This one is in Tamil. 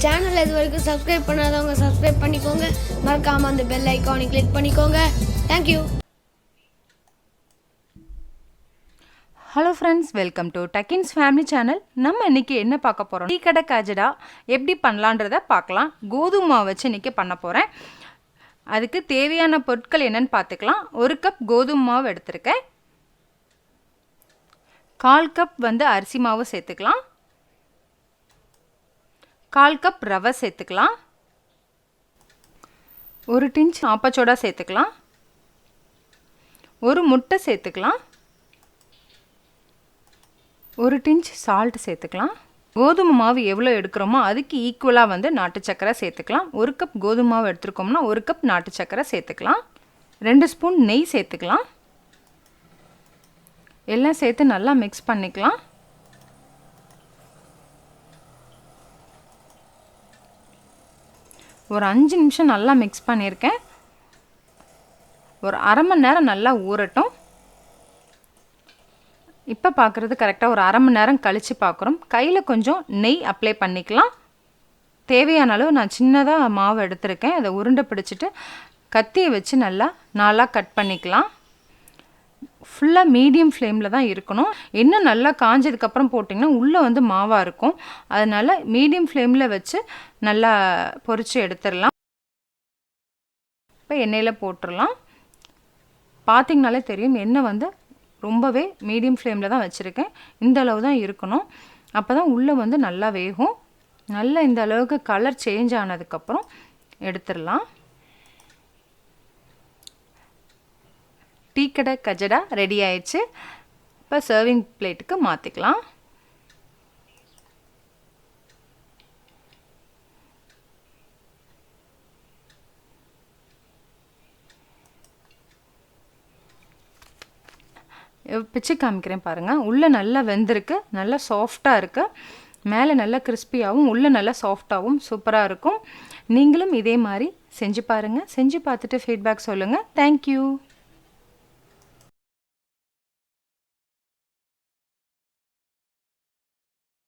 எங்கள் சேனலில் இது வரைக்கும் சப்ஸ்கிரைப் பண்ணாதவங்க சப்ஸ்கிரைப் பண்ணிக்கோங்க. மறக்காமல் அந்த பெல் ஐக்கானை கிளிக் பண்ணிக்கோங்க. Thank you. Hello friends, welcome to டக்கின்ஸ் ஃபேமிலி சேனல். நம்ம இன்றைக்கி என்ன பார்க்க போகிறோம், டீ கடை கஜடா எப்படி பண்ணலான்றதை பார்க்கலாம். கோதுமை மாவு வச்சு இன்றைக்கி பண்ண போகிறேன். அதுக்கு தேவையான பொருட்கள் என்னென்னு பார்த்துக்கலாம். 1 கப் கோதுமை மாவு எடுத்திருக்கேன். 1/4 கப் அரிசி மாவு சேர்த்துக்கலாம். 1/4 கப் ரவை சேர்த்துக்கலாம். 1 டின்ச் ஆப்பச்சோடா சேர்த்துக்கலாம். 1 முட்டை சேர்த்துக்கலாம். 1 டின்ச் சால்ட் சேர்த்துக்கலாம். கோதுமை மாவு எவ்வளோ எடுக்கிறோமோ அதுக்கு ஈக்குவலாக நாட்டு சக்கரை சேர்த்துக்கலாம். 1 கப் கோதுமை மாவு எடுத்துருக்கோம்னா 1 கப் நாட்டு சக்கரை சேர்த்துக்கலாம். 2 ஸ்பூன் நெய் சேர்த்துக்கலாம். எல்லாம் சேர்த்து நல்லா மிக்ஸ் பண்ணிக்கலாம். ஒரு 5 நிமிஷம் நல்லா மிக்ஸ் பண்ணியிருக்கேன். ஒரு அரை மணி நேரம் நல்லா ஊறட்டும். இப்போ பார்க்குறது கரெக்டாக ஒரு அரை மணி நேரம் கழித்து பார்க்குறோம். கையில் கொஞ்சம் நெய் அப்ளை பண்ணிக்கலாம். தேவையான அளவு நான் சின்னதாக மாவு எடுத்திருக்கேன். அதை உருண்டை பிடிச்சிட்டு கத்தியை வச்சு நல்லா நாளாக கட் பண்ணிக்கலாம். ஃபுல்லாக மீடியம் ஃப்ளேமில் தான் இருக்கணும். இன்னும் நல்லா காஞ்சதுக்கப்புறம் போட்டிங்கன்னா உள்ளே மாவாக இருக்கும். அதனால் மீடியம் ஃப்ளேமில் வச்சு நல்லா பொரித்து எடுத்துடலாம். இப்போ எண்ணெயில் போட்டுடலாம். பார்த்திங்கனாலே தெரியும், எண்ணெய் ரொம்பவே மீடியம் ஃப்ளேமில் தான் வச்சுருக்கேன். இந்த அளவு தான் இருக்கணும். அப்போ தான் உள்ளே நல்லா வேகும். நல்லா இந்த அளவுக்கு கலர் சேஞ்ச் ஆனதுக்கப்புறம் எடுத்துடலாம். டீ கடை கஜடா ரெடி ஆயிடுச்சு. இப்போ சர்விங் பிளேட்டுக்கு மாற்றிக்கலாம். பிச்சு காமிக்கிறேன் பாருங்கள். உள்ளே நல்லா வெந்திருக்கு, நல்லா சாஃப்டாக இருக்குது. மேலே நல்லா கிறிஸ்பியாகவும் உள்ளே நல்லா சாஃப்டாகவும் சூப்பராக இருக்கும். நீங்களும் இதே மாதிரி செஞ்சு பாருங்கள். செஞ்சு பார்த்துட்டு ஃபீட்பேக் சொல்லுங்கள். தேங்க்யூ.